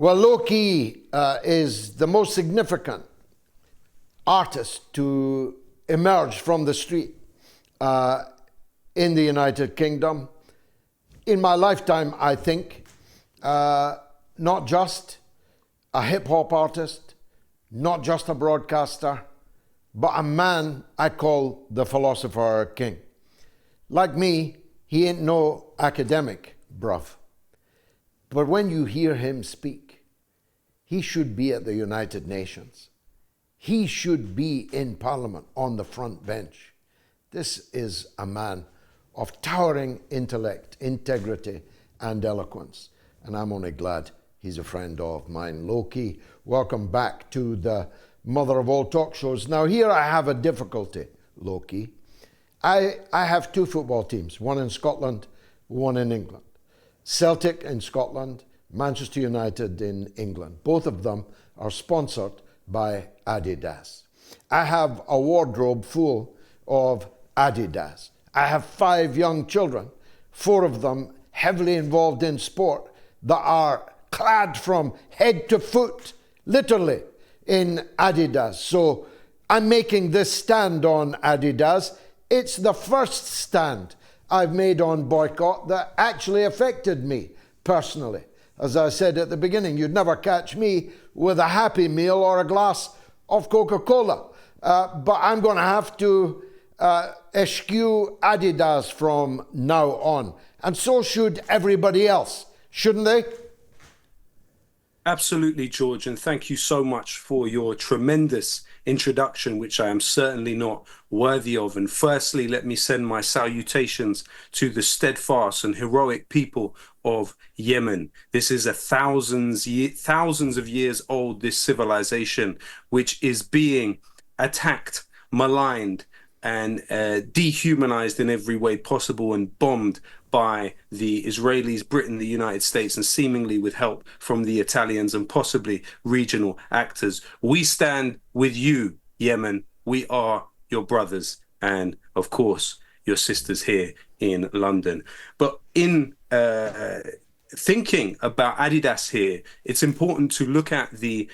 Well, Loki is the most significant artist to emerge from the street in the United Kingdom. In my lifetime, I think, not just a hip-hop artist, not just a broadcaster, but a man I call the philosopher king. Like me, he ain't no academic, bruv. But when you hear him speak, he should be at the United Nations. He should be in Parliament on the front bench. This is a man of towering intellect, integrity, and eloquence. And I'm only glad he's a friend of mine. Loki, welcome back to the mother of all talk shows. Now here I have a difficulty, Loki. I have two football teams, one in Scotland, one in England. Celtic in Scotland, Manchester United in England. Both of them are sponsored by Adidas. I have a wardrobe full of Adidas. I have 5 young children, 4 of them heavily involved in sport, that are clad from head to foot, literally, in Adidas. So I'm making this stand on Adidas. It's the first stand I've made on boycott that actually affected me personally. As I said at the beginning, you'd never catch me with a Happy Meal or a glass of Coca-Cola. But I'm going to have to eschew Adidas from now on. And so should everybody else, shouldn't they? Absolutely, George, and thank you so much for your tremendous introduction, which I am certainly not worthy of. And firstly, let me send my salutations to the steadfast and heroic people of Yemen. This is a thousands of years old, this civilization, which is being attacked, maligned, and dehumanized in every way possible and bombed by the Israelis, Britain, the United States, and seemingly with help from the Italians and possibly regional actors. We stand with you, Yemen. We are your brothers and, of course, your sisters here in London. But in thinking about Adidas here, it's important to look at the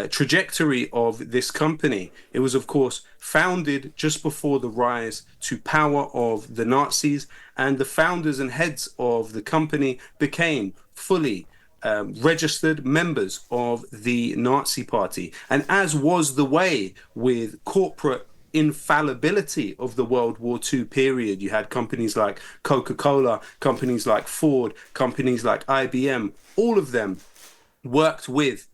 trajectory of this company. It was, of course, founded just before the rise to power of the Nazis, and the founders and heads of the company became fully registered members of the Nazi Party. And as was the way with corporate infallibility of the World War II period, you had companies like Coca-Cola, companies like Ford, companies like IBM, all of them worked with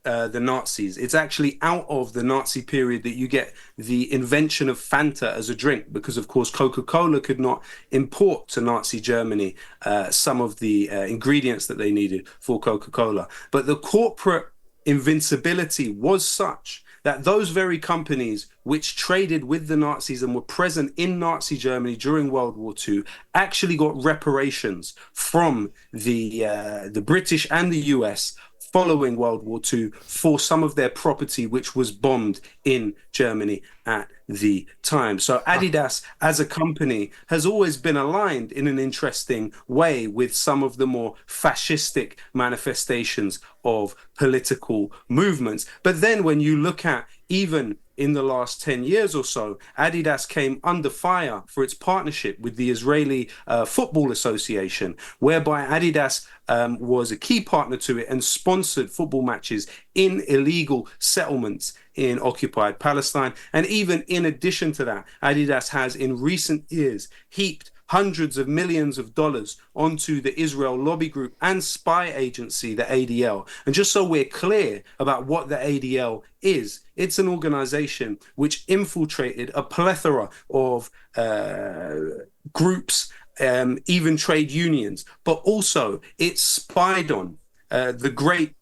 the Nazis. It's actually out of the Nazi period that you get the invention of Fanta as a drink, because of course Coca-Cola could not import to Nazi Germany some of the ingredients that they needed for Coca-Cola. But the corporate invincibility was such that those very companies which traded with the Nazis and were present in Nazi Germany during World War II actually got reparations from the British and the US following World War II for some of their property which was bombed in Germany at the time. So Adidas as a company has always been aligned in an interesting way with some of the more fascistic manifestations of political movements. But then when you look at even in the last 10 years or so, Adidas came under fire for its partnership with the Israeli Football Association, whereby Adidas was a key partner to it and sponsored football matches in illegal settlements in occupied Palestine. And even in addition to that, Adidas has in recent years heaped hundreds of millions of dollars onto the Israel lobby group and spy agency, the ADL. And just so we're clear about what the ADL is, it's an organization which infiltrated a plethora of groups, even trade unions, but also it spied on the great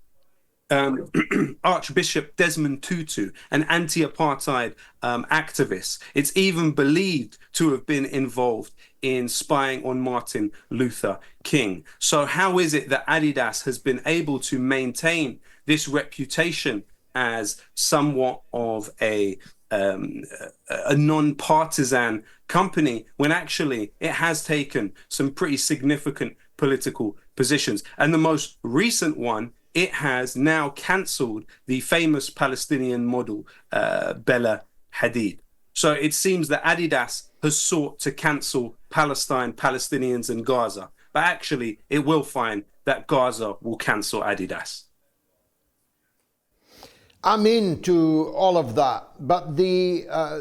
Archbishop Desmond Tutu, an anti-apartheid activist. It's even believed to have been involved in spying on Martin Luther King. So how is it that Adidas has been able to maintain this reputation as somewhat of a non-partisan company when actually it has taken some pretty significant political positions? And the most recent one it has now cancelled the famous Palestinian model, Bella Hadid. So it seems that Adidas has sought to cancel Palestine, Palestinians, and Gaza. But actually, it will find that Gaza will cancel Adidas. I'm into all of that, but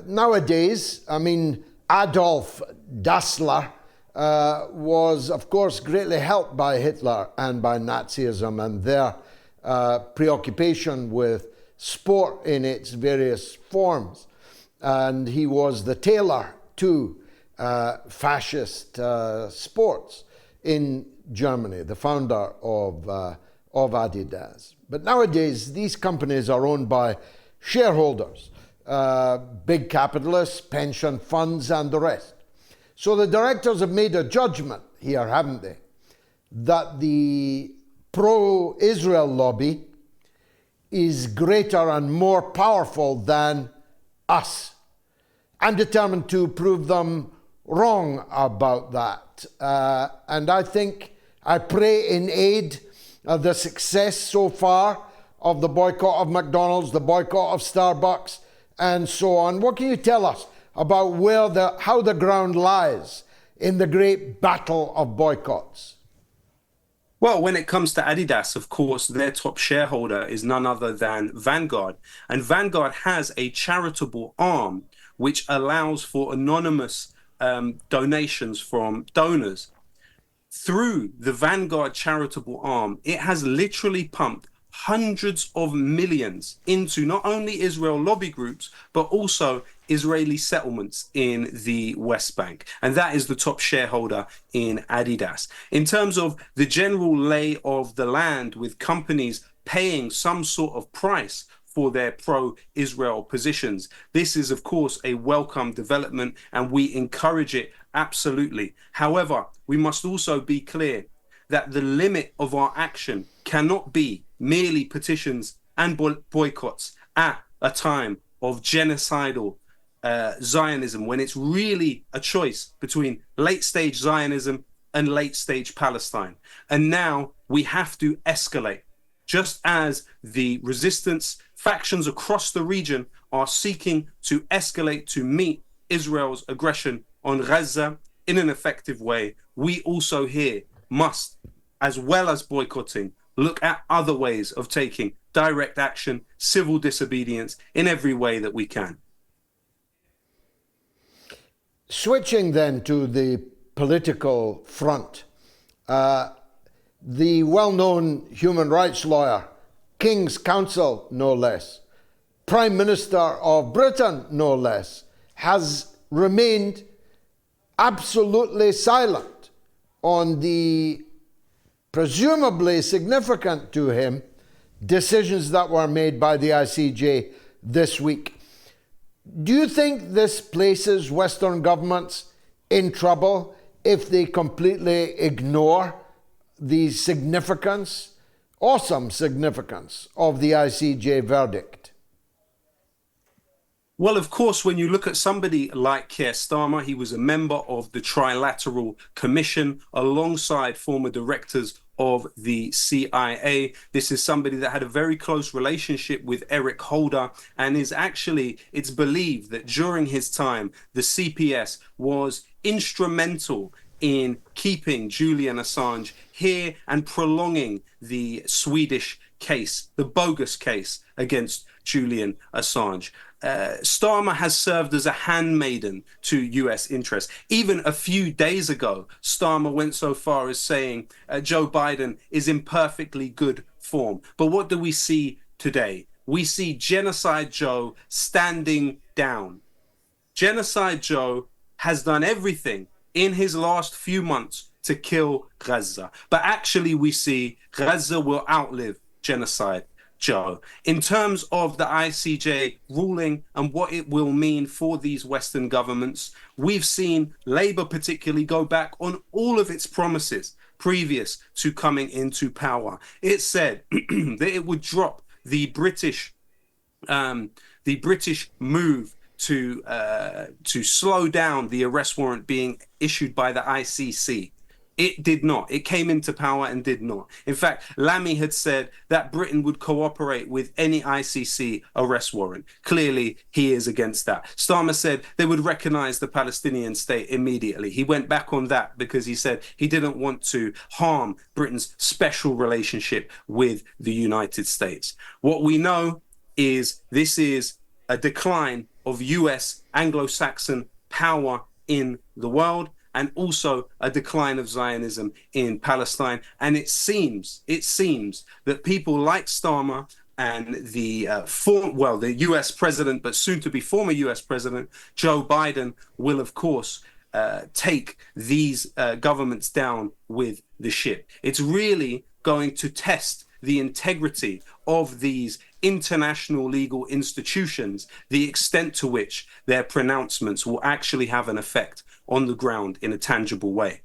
nowadays, I mean, Adolf Dassler was, of course, greatly helped by Hitler and by Nazism and their preoccupation with sport in its various forms. And he was the tailor to fascist sports in Germany, the founder of Adidas. But nowadays, these companies are owned by shareholders, big capitalists, pension funds, and the rest. So the directors have made a judgment here, haven't they, that the pro-Israel lobby is greater and more powerful than us. I'm determined to prove them wrong about that. And I pray in aid of the success so far of the boycott of McDonald's, the boycott of Starbucks, and so on. What can you tell us about how the ground lies in the great battle of boycotts? Well, when it comes to Adidas, of course, their top shareholder is none other than Vanguard. And Vanguard has a charitable arm which allows for anonymous donations from donors. Through the Vanguard charitable arm, it has literally pumped hundreds of millions into not only Israel lobby groups, but also Israeli settlements in the West Bank. And that is the top shareholder in Adidas. In terms of the general lay of the land, with companies paying some sort of price for their pro-Israel positions, this is, of course, a welcome development, and we encourage it absolutely. However, we must also be clear that the limit of our action cannot be merely petitions and boycotts at a time of genocidal Zionism, when it's really a choice between late-stage Zionism and late-stage Palestine. And now we have to escalate. Just as the resistance factions across the region are seeking to escalate to meet Israel's aggression on Gaza in an effective way, we also here must, as well as boycotting, look at other ways of taking direct action, civil disobedience in every way that we can. Switching then to the political front, the well-known human rights lawyer, King's Counsel no less, Prime Minister of Britain no less, has remained absolutely silent on the presumably significant to him decisions that were made by the ICJ this week. Do you think this places Western governments in trouble if they completely ignore the significance, awesome significance, of the ICJ verdict? Well, of course, when you look at somebody like Keir Starmer, he was a member of the Trilateral Commission alongside former directors of the CIA. This is somebody that had a very close relationship with Eric Holder, and it's believed that during his time, the CPS was instrumental in keeping Julian Assange here and prolonging the Swedish case, the bogus case against Julian Assange. Starmer has served as a handmaiden to US interests. Even a few days ago, Starmer went so far as saying Joe Biden is in perfectly good form. But what do we see today? We see Genocide Joe standing down. Genocide Joe has done everything in his last few months to kill Gaza. But actually we see Gaza will outlive Genocide Joe. In terms of the ICJ ruling and what it will mean for these Western governments, we've seen Labour particularly go back on all of its promises previous to coming into power. It said that it would drop the British move to slow down the arrest warrant being issued by the ICC. It did not. It came into power and did not. In fact, Lamy had said that Britain would cooperate with any ICC arrest warrant. Clearly, he is against that. Starmer said they would recognize the Palestinian state immediately. He went back on that because he said he didn't want to harm Britain's special relationship with the United States. What we know is this is a decline of US Anglo-Saxon power in the world, and also a decline of Zionism in Palestine. And it seems that people like Starmer and the the US president, but soon to be former US president, Joe Biden, will of course take these governments down with the ship. It's really going to test the integrity of these international legal institutions, the extent to which their pronouncements will actually have an effect on the ground in a tangible way.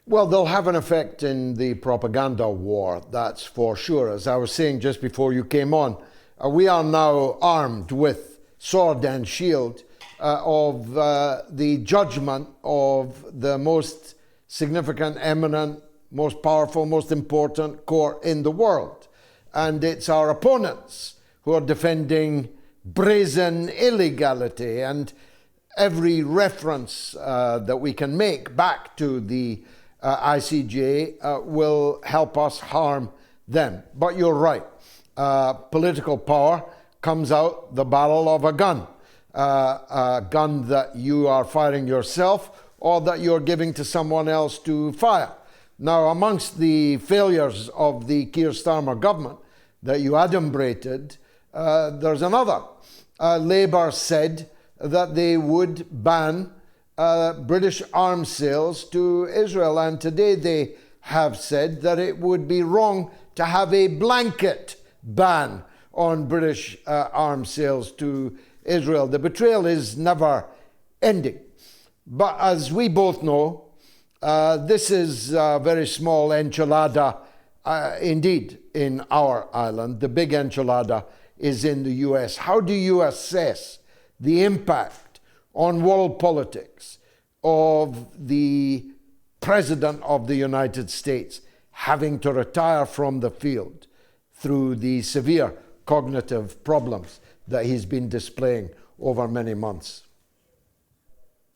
Well, they'll have an effect in the propaganda war, that's for sure. As I was saying just before you came on, we are now armed with sword and shield of the judgment of the most significant, eminent, most powerful, most important court in the world. And it's our opponents who are defending brazen illegality, and every reference that we can make back to the ICJ will help us harm them. But you're right. Political power comes out the barrel of a gun that you are firing yourself or that you're giving to someone else to fire. Now, amongst the failures of the Keir Starmer government that you adumbrated, there's another. Labour said that they would ban British arms sales to Israel, and today they have said that it would be wrong to have a blanket ban on British arms sales to Israel. The betrayal is never ending. But as we both know, this is a very small enchilada indeed in our island. The big enchilada is in the US. How do you assess the impact on world politics of the President of the United States having to retire from the field through the severe cognitive problems that he's been displaying over many months?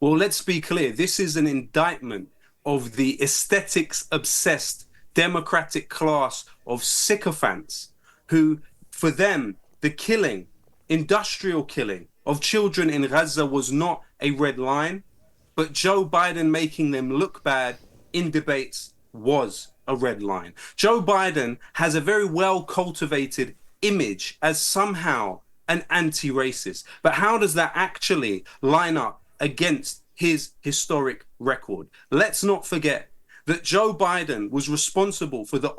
Well, let's be clear. This is an indictment of the aesthetics-obsessed democratic class of sycophants who, for them, the killing, industrial killing of children in Gaza was not a red line, but Joe Biden making them look bad in debates was a red line. Joe Biden has a very well-cultivated image as somehow an anti-racist, but how does that actually line up against his historic record? Let's not forget that Joe Biden was responsible for the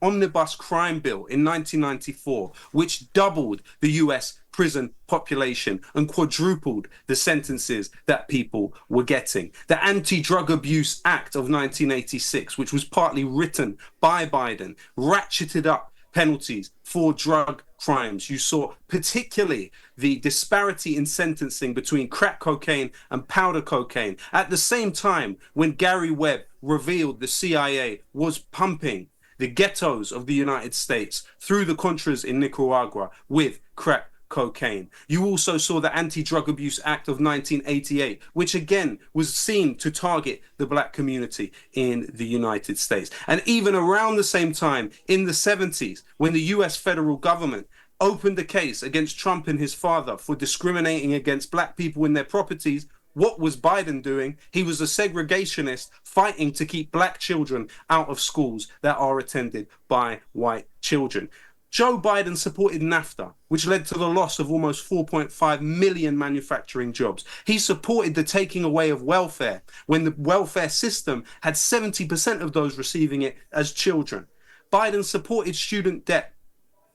omnibus crime bill in 1994, which doubled the US prison population and quadrupled the sentences that people were getting. The Anti-Drug Abuse Act of 1986, which was partly written by Biden, ratcheted up penalties for drug crimes. You saw particularly the disparity in sentencing between crack cocaine and powder cocaine. At the same time, when Gary Webb revealed the CIA was pumping the ghettos of the United States through the Contras in Nicaragua with crack cocaine. You also saw the Anti-Drug Abuse Act of 1988, which again was seen to target the black community in the United States. And even around the same time, in the 70s, when the US federal government opened a case against Trump and his father for discriminating against black people in their properties, what was Biden doing? He was a segregationist fighting to keep black children out of schools that are attended by white children. Joe Biden supported NAFTA, which led to the loss of almost 4.5 million manufacturing jobs. He supported the taking away of welfare when the welfare system had 70% of those receiving it as children. Biden supported student debt,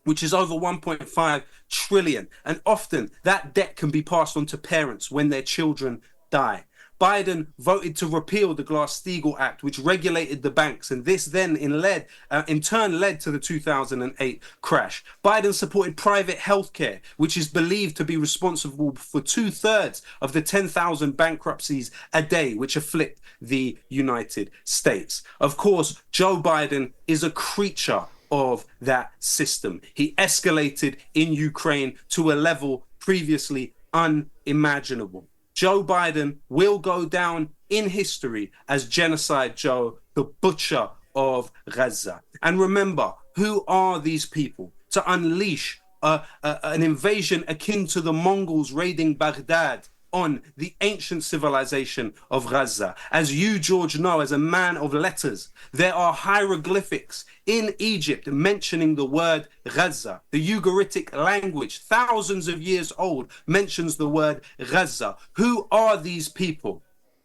which is over 1.5 trillion. And often that debt can be passed on to parents when their children die. Biden voted to repeal the Glass-Steagall Act, which regulated the banks, and this then in turn led to the 2008 crash. Biden supported private healthcare, which is believed to be responsible for 2/3 of the 10,000 bankruptcies a day which afflict the United States. Of course, Joe Biden is a creature of that system. He escalated in Ukraine to a level previously unimaginable. Joe Biden will go down in history as Genocide Joe, the butcher of Gaza. And remember, who are these people to unleash an invasion akin to the Mongols raiding Baghdad on the ancient civilization of Gaza? As you, George, know, as a man of letters, there are hieroglyphics in Egypt mentioning the word Gaza. The Ugaritic language, thousands of years old, mentions the word Gaza. Who are these people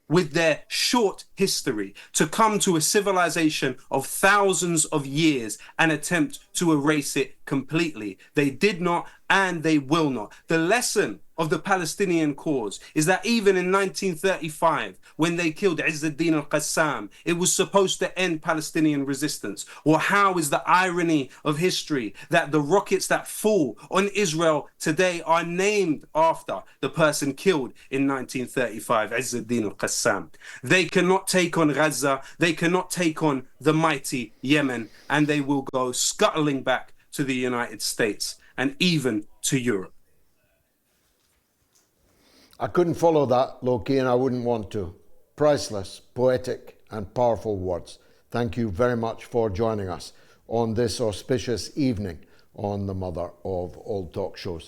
with their short history to come to a civilization of thousands of years and attempt to erase it completely? They did not, and they will not. The lesson of the Palestinian cause is that even in 1935, when they killed Izz ad-Din al-Qassam, it was supposed to end Palestinian resistance. Or how is the irony of history that the rockets that fall on Israel today are named after the person killed in 1935, Izz ad-Din al-Qassam? They cannot take on Gaza, they cannot take on the mighty Yemen, and they will go scuttling back to the United States and even to Europe. I couldn't follow that, Loki, and I wouldn't want to. Priceless, poetic, and powerful words. Thank you very much for joining us on this auspicious evening on the mother of all talk shows.